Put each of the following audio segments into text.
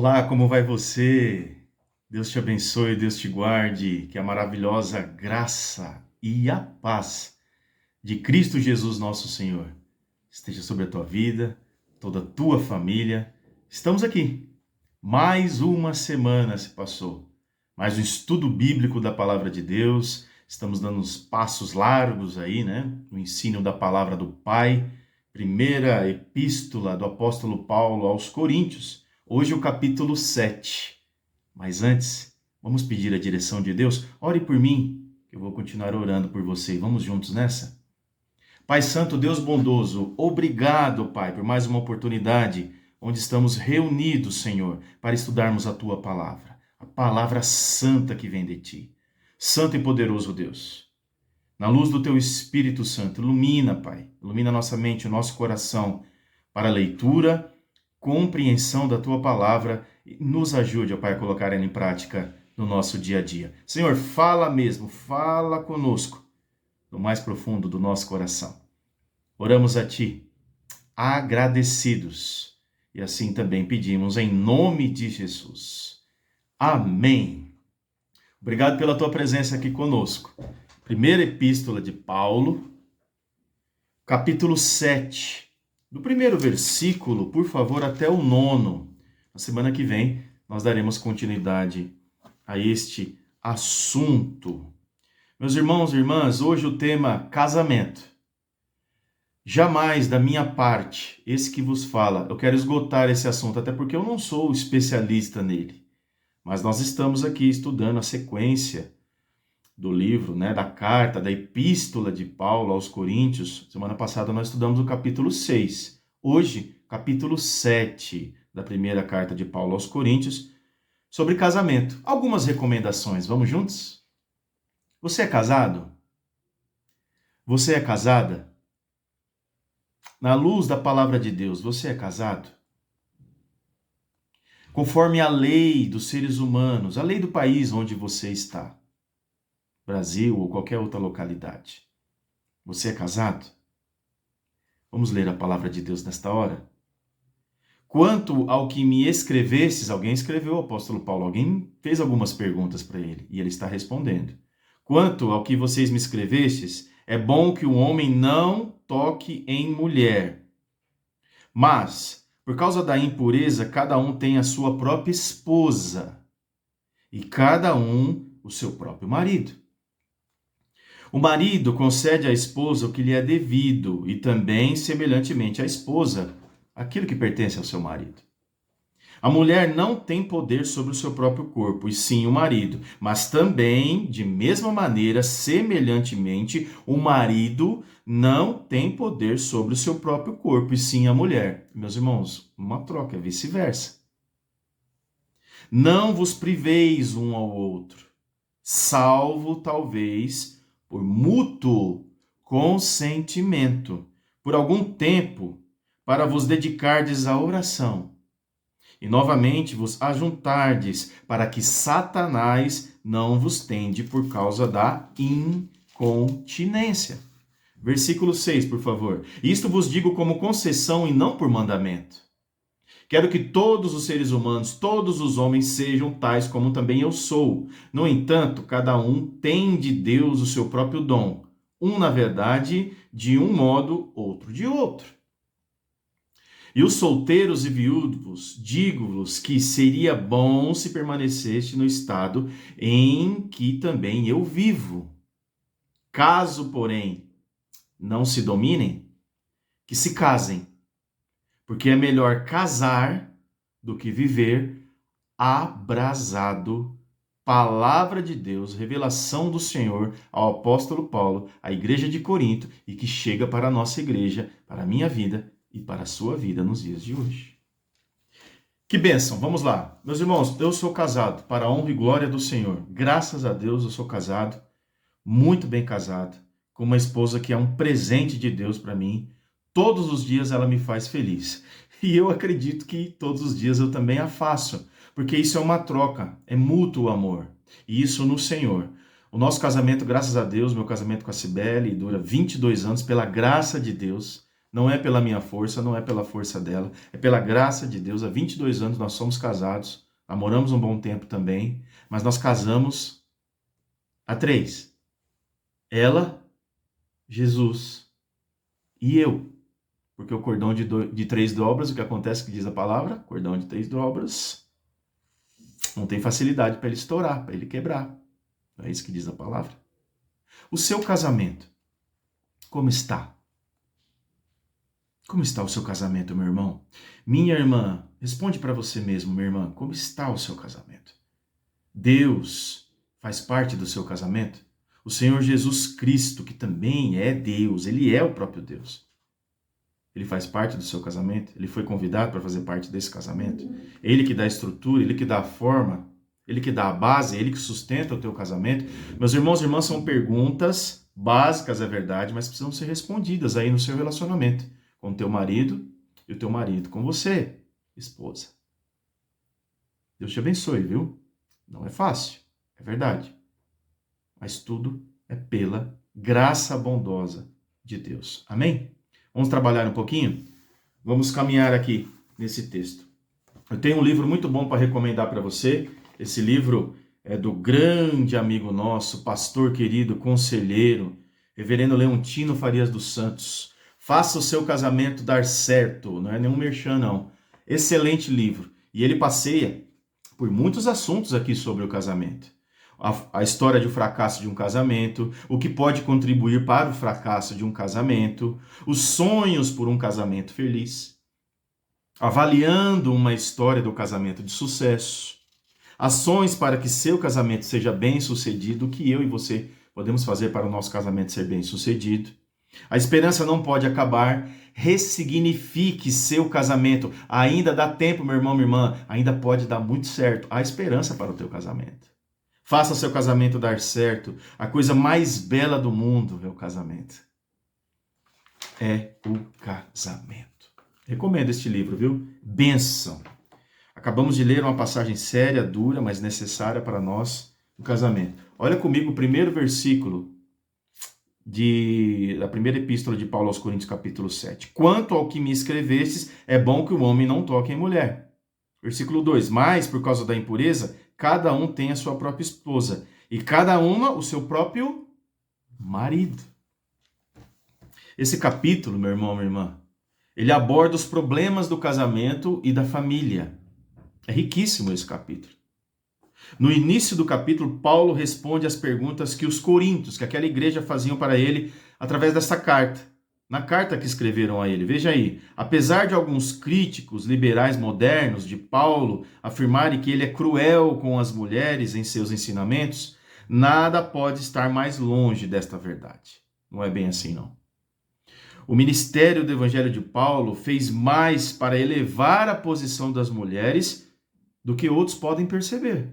Olá, como vai você? Deus te abençoe, Deus te guarde, que a maravilhosa graça e a paz de Cristo Jesus, nosso Senhor, esteja sobre a tua vida, toda a tua família. Estamos aqui. Mais uma semana se passou. Mais um estudo bíblico da palavra de Deus. Estamos dando uns passos largos aí, né? No ensino da palavra do Pai. Primeira epístola do apóstolo Paulo aos Coríntios. Hoje o capítulo 7. Mas antes, vamos pedir a direção de Deus? Ore por mim, que eu vou continuar orando por você. Vamos juntos nessa? Pai Santo, Deus bondoso, obrigado, Pai, por mais uma oportunidade onde estamos reunidos, Senhor, para estudarmos a Tua palavra. A palavra santa que vem de Ti. Santo e poderoso Deus, na luz do Teu Espírito Santo, ilumina, Pai, ilumina nossa mente, o nosso coração para a leitura, compreensão da Tua palavra e nos ajude, ó Pai, a colocar ela em prática no nosso dia a dia. Senhor, fala mesmo, fala conosco no mais profundo do nosso coração. Oramos a Ti, agradecidos, e assim também pedimos em nome de Jesus. Amém. Obrigado pela Tua presença aqui conosco. Primeira epístola de Paulo, capítulo 7, do primeiro versículo, por favor, até o 9. Na semana que vem, nós daremos continuidade a este assunto. Meus irmãos e irmãs, hoje o tema casamento. Jamais da minha parte, esse que vos fala, eu quero esgotar esse assunto, até porque eu não sou especialista nele. Mas nós estamos aqui estudando a sequência do livro, da carta, da epístola de Paulo aos Coríntios. Semana passada nós estudamos o capítulo 6. Hoje, capítulo 7 da primeira carta de Paulo aos Coríntios, sobre casamento. Algumas recomendações, vamos juntos? Você é casado? Você é casada? Na luz da palavra de Deus, você é casado? Conforme a lei dos seres humanos, a lei do país onde você está, Brasil ou qualquer outra localidade, você é casado? Vamos ler a palavra de Deus nesta hora? Quanto ao que me escrevestes, alguém escreveu, o apóstolo Paulo, alguém fez algumas perguntas para ele e ele está respondendo. Quanto ao que vocês me escrevestes, é bom que o homem não toque em mulher. Mas, por causa da impureza, cada um tem a sua própria esposa e cada um o seu próprio marido. O marido concede à esposa o que lhe é devido e também, semelhantemente, à esposa, aquilo que pertence ao seu marido. A mulher não tem poder sobre o seu próprio corpo, e sim o marido, mas também, de mesma maneira, semelhantemente, o marido não tem poder sobre o seu próprio corpo, e sim a mulher. Meus irmãos, uma troca, é vice-versa. Não vos priveis um ao outro, salvo talvez por mútuo consentimento, por algum tempo, para vos dedicardes à oração. E novamente vos ajuntardes, para que Satanás não vos tende por causa da incontinência. Versículo 6, por favor. Isto vos digo como concessão e não por mandamento. Quero que todos os seres humanos, todos os homens sejam tais como também eu sou. No entanto, cada um tem de Deus o seu próprio dom. Um, na verdade, de um modo, outro de outro. E os solteiros e viúvos, digo-vos que seria bom se permaneceste no estado em que também eu vivo. Caso, porém, não se dominem, que se casem, porque é melhor casar do que viver abrasado. Palavra de Deus, revelação do Senhor ao apóstolo Paulo, à igreja de Corinto, e que chega para a nossa igreja, para a minha vida e para a sua vida nos dias de hoje. Que bênção, vamos lá. Meus irmãos, eu sou casado, para a honra e glória do Senhor. Graças a Deus eu sou casado, muito bem casado, com uma esposa que é um presente de Deus para mim. Todos os dias ela me faz feliz. E eu acredito que todos os dias eu também a faço, porque isso é uma troca, é mútuo amor. E isso no Senhor. O nosso casamento, graças a Deus, meu casamento com a Cibele, dura 22 anos, pela graça de Deus. Não é pela minha força, não é pela força dela, é pela graça de Deus. Há 22 anos nós somos casados, namoramos um bom tempo também, mas nós casamos há 3. Ela, Jesus e eu. Porque o cordão de 3 dobras, o que acontece que diz a palavra? Cordão de 3 dobras, não tem facilidade para ele estourar, para ele quebrar. Não é isso que diz a palavra? O seu casamento, como está? Como está o seu casamento, meu irmão? Minha irmã, responde para você mesmo, minha irmã, como está o seu casamento? Deus faz parte do seu casamento? O Senhor Jesus Cristo, que também é Deus, ele é o próprio Deus. Ele faz parte do seu casamento? Ele foi convidado para fazer parte desse casamento? Ele que dá a estrutura, ele que dá a forma, ele que dá a base, ele que sustenta o teu casamento. Meus irmãos e irmãs, são perguntas básicas, é verdade, mas precisam ser respondidas aí no seu relacionamento com o teu marido e o teu marido com você, esposa. Deus te abençoe, viu? Não é fácil, é verdade. Mas tudo é pela graça bondosa de Deus. Amém? Vamos trabalhar um pouquinho? Vamos caminhar aqui nesse texto. Eu tenho um livro muito bom para recomendar para você. Esse livro é do grande amigo nosso, pastor querido, conselheiro, reverendo Leontino Farias dos Santos. Faça o seu casamento dar certo. Não é nenhum merchan, não. Excelente livro. E ele passeia por muitos assuntos aqui sobre o casamento. A história de um fracasso de um casamento, o que pode contribuir para o fracasso de um casamento, os sonhos por um casamento feliz, avaliando uma história do casamento de sucesso, ações para que seu casamento seja bem sucedido, o que eu e você podemos fazer para o nosso casamento ser bem sucedido. A esperança não pode acabar. Ressignifique seu casamento. Ainda dá tempo, meu irmão, minha irmã. Ainda pode dar muito certo. Há esperança para o teu casamento. Faça seu casamento dar certo. A coisa mais bela do mundo é o casamento. É o casamento. Recomendo este livro, viu? Bênção. Acabamos de ler uma passagem séria, dura, mas necessária para nós no casamento. Olha comigo o primeiro versículo da primeira epístola de Paulo aos Coríntios, capítulo 7. Quanto ao que me escrevestes, é bom que o homem não toque em mulher. Versículo 2. Mas, por causa da impureza, cada um tem a sua própria esposa, e cada uma o seu próprio marido. Esse capítulo, meu irmão, minha irmã, ele aborda os problemas do casamento e da família. É riquíssimo esse capítulo. No início do capítulo, Paulo responde às perguntas que os coríntios, que aquela igreja faziam para ele através dessa carta. Na carta que escreveram a ele, veja aí, apesar de alguns críticos liberais modernos de Paulo afirmarem que ele é cruel com as mulheres em seus ensinamentos, nada pode estar mais longe desta verdade. Não é bem assim, não. O ministério do Evangelho de Paulo fez mais para elevar a posição das mulheres do que outros podem perceber.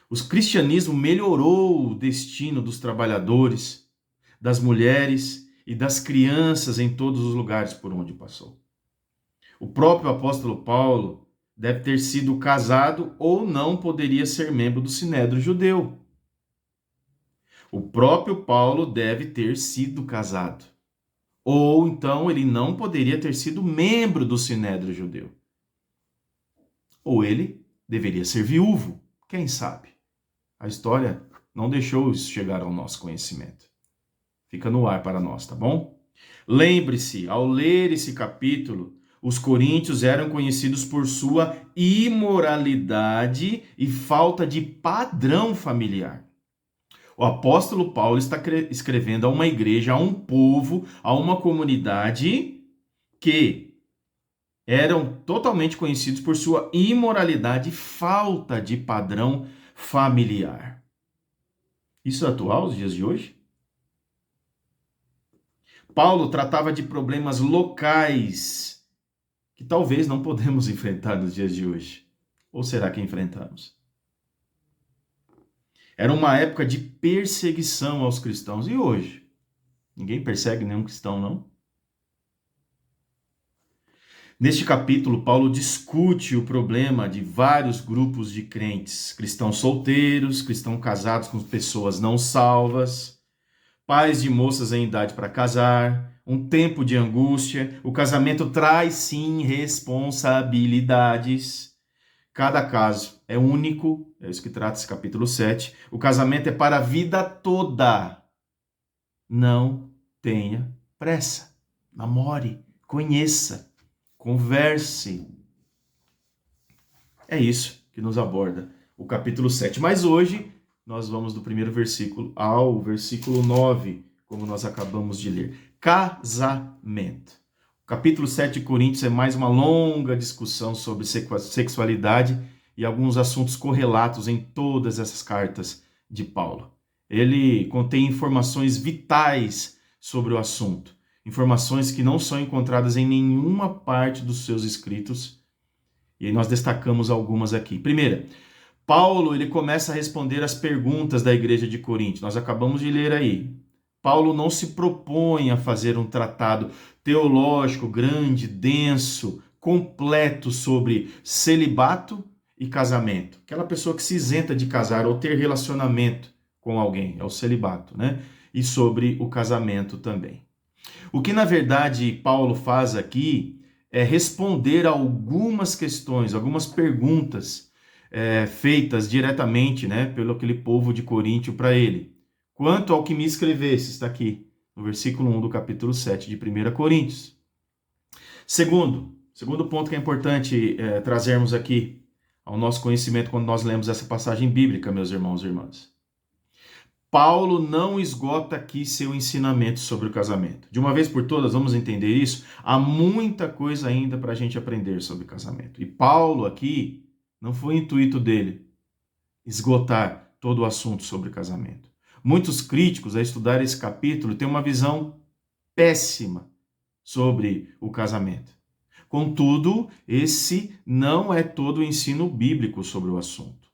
O cristianismo melhorou o destino dos trabalhadores, das mulheres e das crianças em todos os lugares por onde passou. O próprio apóstolo Paulo deve ter sido casado ou não poderia ser membro do Sinédrio judeu. O próprio Paulo deve ter sido casado. Ou então ele não poderia ter sido membro do Sinédrio judeu. Ou ele deveria ser viúvo, quem sabe? A história não deixou isso chegar ao nosso conhecimento. Fica no ar para nós, tá bom? Lembre-se, ao ler esse capítulo, os coríntios eram conhecidos por sua imoralidade e falta de padrão familiar. O apóstolo Paulo está escrevendo a uma igreja, a um povo, a uma comunidade que eram totalmente conhecidos por sua imoralidade e falta de padrão familiar. Isso é atual nos dias de hoje? Paulo tratava de problemas locais que talvez não podemos enfrentar nos dias de hoje. Ou será que enfrentamos? Era uma época de perseguição aos cristãos. E hoje? Ninguém persegue nenhum cristão, não? Neste capítulo, Paulo discute o problema de vários grupos de crentes, cristãos solteiros, cristãos casados com pessoas não salvas, pais de moças em idade para casar, um tempo de angústia. O casamento traz, sim, responsabilidades. Cada caso é único, é isso que trata esse capítulo 7. O casamento é para a vida toda. Não tenha pressa. Namore, conheça, converse. É isso que nos aborda o capítulo 7. Mas hoje nós vamos do primeiro versículo ao versículo 9, como nós acabamos de ler. Casamento. O capítulo 7 de Coríntios é mais uma longa discussão sobre sexualidade e alguns assuntos correlatos em todas essas cartas de Paulo. Ele contém informações vitais sobre o assunto, informações que não são encontradas em nenhuma parte dos seus escritos. E aí nós destacamos algumas aqui. Primeira, Paulo ele começa a responder as perguntas da igreja de Corinto. Nós acabamos de ler aí. Paulo não se propõe a fazer um tratado teológico grande, denso, completo sobre celibato e casamento. Aquela pessoa que se isenta de casar ou ter relacionamento com alguém, é o celibato, né? E sobre o casamento também. O que na verdade Paulo faz aqui é responder a algumas questões, algumas perguntas feitas diretamente, né, pelo aquele povo de Coríntio para ele. Quanto ao que me escrevesse, está aqui no versículo 1 do capítulo 7 de 1 Coríntios. Segundo ponto que é importante trazermos aqui ao nosso conhecimento quando nós lemos essa passagem bíblica, meus irmãos e irmãs. Paulo não esgota aqui seu ensinamento sobre o casamento. De uma vez por todas, vamos entender isso? Há muita coisa ainda para a gente aprender sobre casamento. E Paulo aqui, não foi intuito dele esgotar todo o assunto sobre casamento. Muitos críticos, a estudar esse capítulo, têm uma visão péssima sobre o casamento. Contudo, esse não é todo o ensino bíblico sobre o assunto.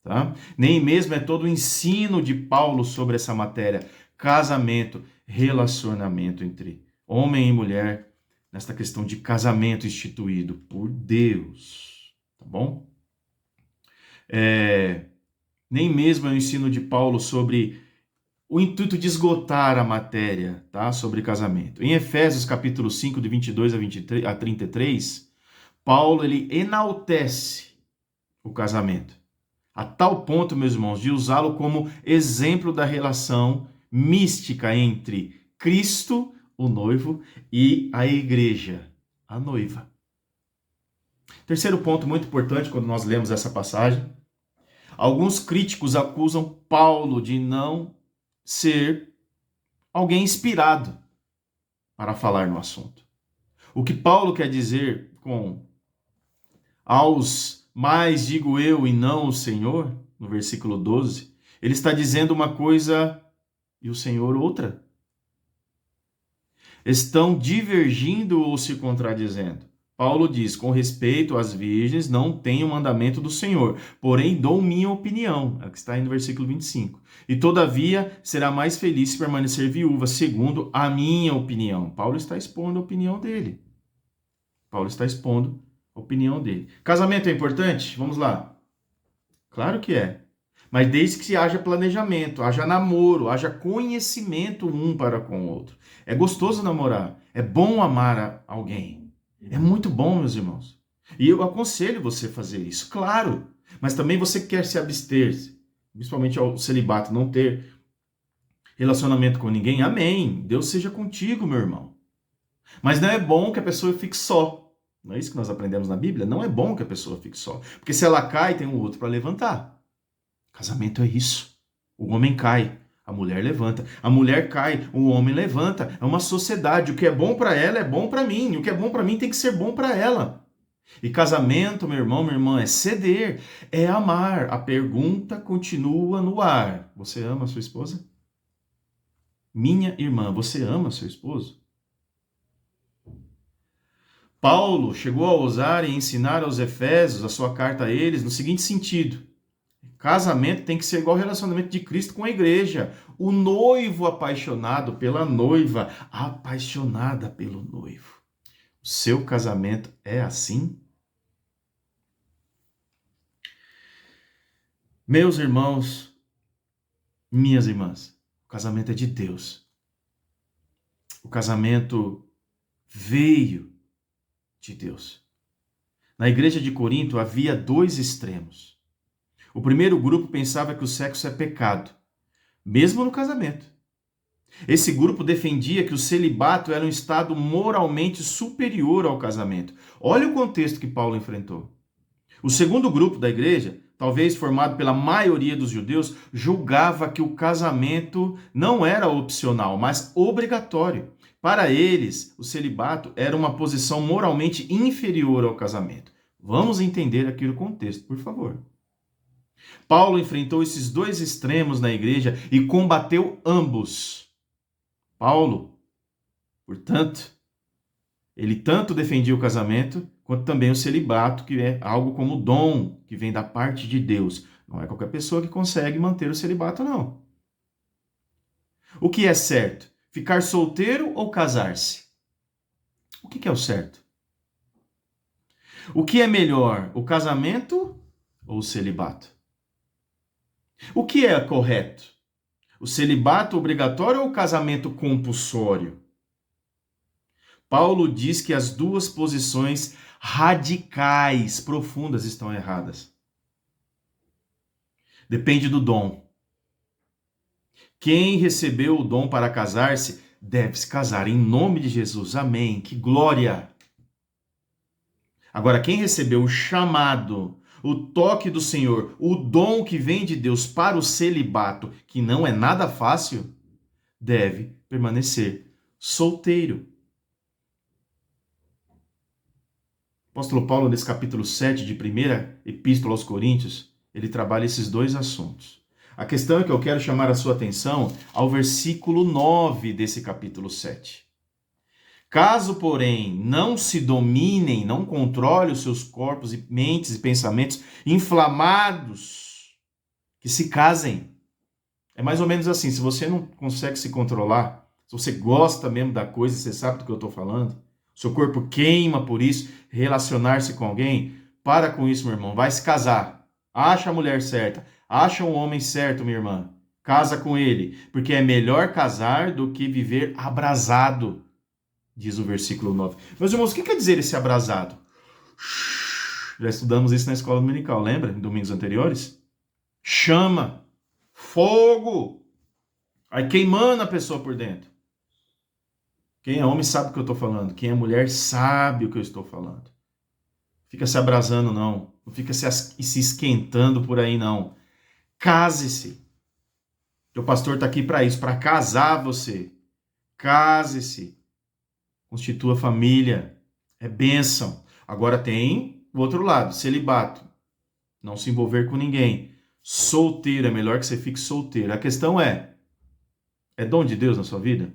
Tá? Nem mesmo é todo o ensino de Paulo sobre essa matéria, casamento, relacionamento entre homem e mulher, nesta questão de casamento instituído por Deus, tá bom? Nem mesmo é o ensino de Paulo sobre o intuito de esgotar a matéria, tá? Sobre casamento. Em Efésios capítulo 5, de 22 a 33, Paulo ele enaltece o casamento. A tal ponto, meus irmãos, de usá-lo como exemplo da relação mística entre Cristo, o noivo, e a igreja, a noiva. Terceiro ponto muito importante quando nós lemos essa passagem. Alguns críticos acusam Paulo de não ser alguém inspirado para falar no assunto. O que Paulo quer dizer com aos mais digo eu e não o Senhor, no versículo 12, ele está dizendo uma coisa e o Senhor outra. Estão divergindo ou se contradizendo. Paulo diz, com respeito às virgens, não tenho mandamento do Senhor, porém dou minha opinião, é o que está aí no versículo 25. E todavia será mais feliz se permanecer viúva, segundo a minha opinião. Paulo está expondo a opinião dele. Paulo está expondo a opinião dele. Casamento é importante? Vamos lá. Claro que é. Mas desde que haja planejamento, haja namoro, haja conhecimento um para com o outro. É gostoso namorar. É bom amar alguém. É muito bom, meus irmãos. E eu aconselho você a fazer isso, claro. Mas também você quer se abster, principalmente ao celibato, não ter relacionamento com ninguém. Amém. Deus seja contigo, meu irmão. Mas não é bom que a pessoa fique só. Não é isso que nós aprendemos na Bíblia? Não é bom que a pessoa fique só. Porque se ela cai, tem um outro para levantar. Casamento é isso. O homem cai, a mulher levanta. A mulher cai, o homem levanta. É uma sociedade. O que é bom para ela é bom para mim. E o que é bom para mim tem que ser bom para ela. E casamento, meu irmão, minha irmã, é ceder, é amar. A pergunta continua no ar. Você ama a sua esposa? Minha irmã, você ama seu esposo? Paulo chegou a ousar e ensinar aos Efésios, a sua carta a eles, no seguinte sentido: casamento tem que ser igual ao relacionamento de Cristo com a igreja. O noivo apaixonado pela noiva, apaixonada pelo noivo. O seu casamento é assim? Meus irmãos, minhas irmãs, o casamento é de Deus. O casamento veio de Deus. Na igreja de Corinto havia dois extremos. O primeiro grupo pensava que o sexo é pecado, mesmo no casamento. Esse grupo defendia que o celibato era um estado moralmente superior ao casamento. Olha o contexto que Paulo enfrentou. O segundo grupo da igreja, talvez formado pela maioria dos judeus, julgava que o casamento não era opcional, mas obrigatório. Para eles, o celibato era uma posição moralmente inferior ao casamento. Vamos entender aqui o contexto, por favor. Paulo enfrentou esses dois extremos na igreja e combateu ambos. Paulo, portanto, ele tanto defendia o casamento, quanto também o celibato, que é algo como dom, que vem da parte de Deus. Não é qualquer pessoa que consegue manter o celibato, não. O que é certo? Ficar solteiro ou casar-se? O que é o certo? O que é melhor, o casamento ou o celibato? O que é correto? O celibato obrigatório ou o casamento compulsório? Paulo diz que as duas posições radicais, profundas, estão erradas. Depende do dom. Quem recebeu o dom para casar-se, deve se casar em nome de Jesus. Amém. Que glória! Agora, quem recebeu o chamado, o toque do Senhor, o dom que vem de Deus para o celibato, que não é nada fácil, deve permanecer solteiro. O apóstolo Paulo, nesse capítulo 7 de 1ª Epístola aos Coríntios, ele trabalha esses dois assuntos. A questão é que eu quero chamar a sua atenção ao versículo 9 desse capítulo 7. Caso, porém, não se dominem, não controlem os seus corpos e mentes e pensamentos inflamados, que se casem. É mais ou menos assim, se você não consegue se controlar, se você gosta mesmo da coisa, você sabe do que eu estou falando, seu corpo queima por isso, relacionar-se com alguém, para com isso, meu irmão, vai se casar. Acha a mulher certa, acha um homem certo, minha irmã. Casa com ele, porque é melhor casar do que viver abrasado, diz o versículo 9. Meus irmãos, o que quer dizer esse abrasado? Já estudamos isso na escola dominical, lembra? Em domingos anteriores? Chama, fogo, aí queimando a pessoa por dentro. Quem é homem sabe o que eu estou falando. Quem é mulher sabe o que eu estou falando. Fica se abrasando, não. Não fica se esquentando por aí, não. Case-se. O pastor está aqui para isso, para casar você. Case-se. Constitua família. É bênção. Agora tem o outro lado, celibato. Não se envolver com ninguém. Solteiro, é melhor que você fique solteiro. A questão é dom de Deus na sua vida?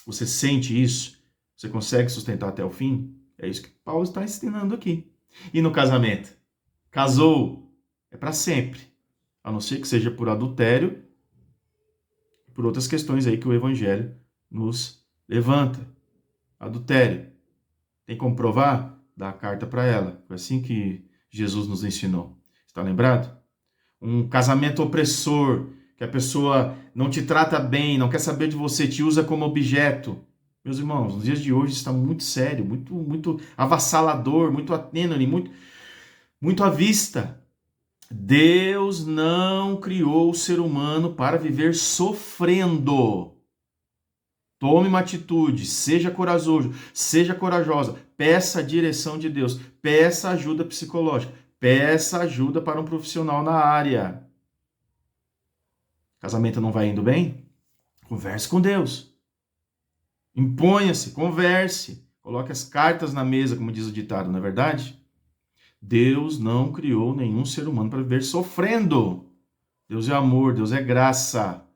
Você sente isso? Você consegue sustentar até o fim? É isso que Paulo está ensinando aqui. E no casamento? Casou, é para sempre. A não ser que seja por adultério e por outras questões aí que o evangelho nos levanta. Adultério. Tem como provar? Dá a carta para ela. Foi assim que Jesus nos ensinou. Está lembrado? Um casamento opressor, que a pessoa não te trata bem, não quer saber de você, te usa como objeto. Meus irmãos, nos dias de hoje está muito sério, muito avassalador, muito atênue, muito à vista. Deus não criou o ser humano para viver sofrendo. Tome uma atitude, seja corajoso, seja corajosa, peça a direção de Deus, peça ajuda psicológica, peça ajuda para um profissional na área. Casamento não vai indo bem? Converse com Deus. Imponha-se, converse. Coloque as cartas na mesa, como diz o ditado, não é verdade? Deus não criou nenhum ser humano para viver sofrendo. Deus é amor, Deus é graça.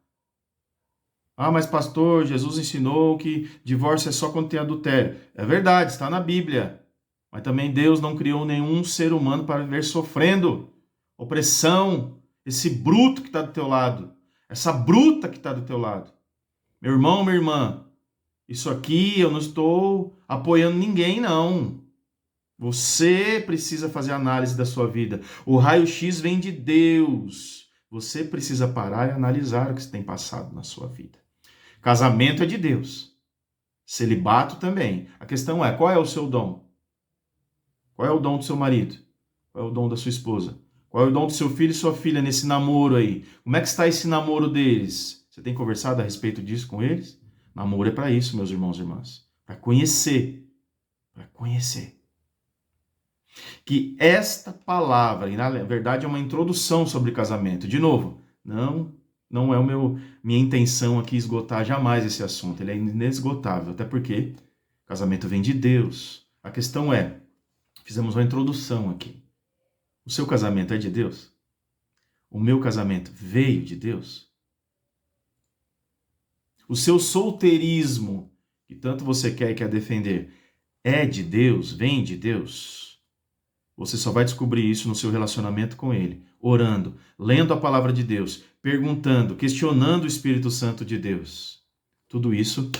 Ah, mas pastor, Jesus ensinou que divórcio é só quando tem adultério. É verdade, está na Bíblia. Mas também Deus não criou nenhum ser humano para viver sofrendo. Opressão, esse bruto que está do teu lado. Essa bruta que está do teu lado. Meu irmão, minha irmã, isso aqui eu não estou apoiando ninguém, não. Você precisa fazer análise da sua vida. O raio-x vem de Deus. Você precisa parar e analisar o que você tem passado na sua vida. Casamento é de Deus. Celibato também. A questão é, qual é o seu dom? Qual é o dom do seu marido? Qual é o dom da sua esposa? Qual é o dom do seu filho e sua filha nesse namoro aí? Como é que está esse namoro deles? Você tem conversado a respeito disso com eles? Namoro é para isso, meus irmãos e irmãs. Para conhecer. Para conhecer. Que esta palavra, e na verdade é uma introdução sobre casamento. De novo, não é minha intenção aqui esgotar jamais esse assunto. Ele é inesgotável, até porque casamento vem de Deus. A questão é, fizemos uma introdução aqui. O seu casamento é de Deus? O meu casamento veio de Deus? O seu solteirismo, que tanto você quer e quer defender, é de Deus? Vem de Deus? Você só vai descobrir isso no seu relacionamento com Ele, orando, lendo a palavra de Deus, perguntando, questionando o Espírito Santo de Deus. Tudo isso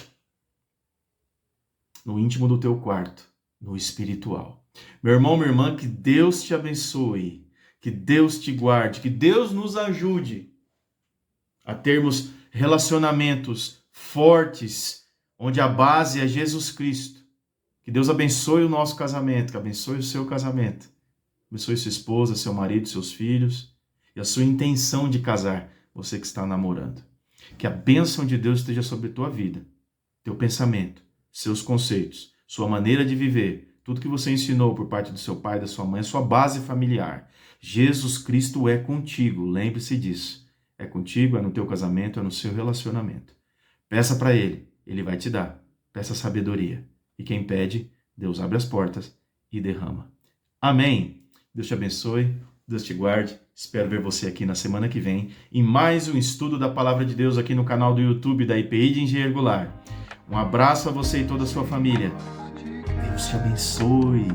no íntimo do teu quarto, no espiritual. Meu irmão, minha irmã, que Deus te abençoe, que Deus te guarde, que Deus nos ajude a termos relacionamentos fortes, onde a base é Jesus Cristo. Que Deus abençoe o nosso casamento, que abençoe o seu casamento. Abençoe sua esposa, seu marido, seus filhos e a sua intenção de casar, você que está namorando. Que a bênção de Deus esteja sobre a tua vida, teu pensamento, seus conceitos, sua maneira de viver, tudo que você ensinou por parte do seu pai, da sua mãe, sua base familiar. Jesus Cristo é contigo, lembre-se disso. É contigo, é no teu casamento, é no seu relacionamento. Peça para Ele, Ele vai te dar. Peça sabedoria. E quem pede, Deus abre as portas e derrama. Amém. Deus te abençoe, Deus te guarde. Espero ver você aqui na semana que vem em mais um estudo da Palavra de Deus aqui no canal do YouTube da IPI de Engenheiro Goulart. Um abraço a você e toda a sua família. Deus te abençoe.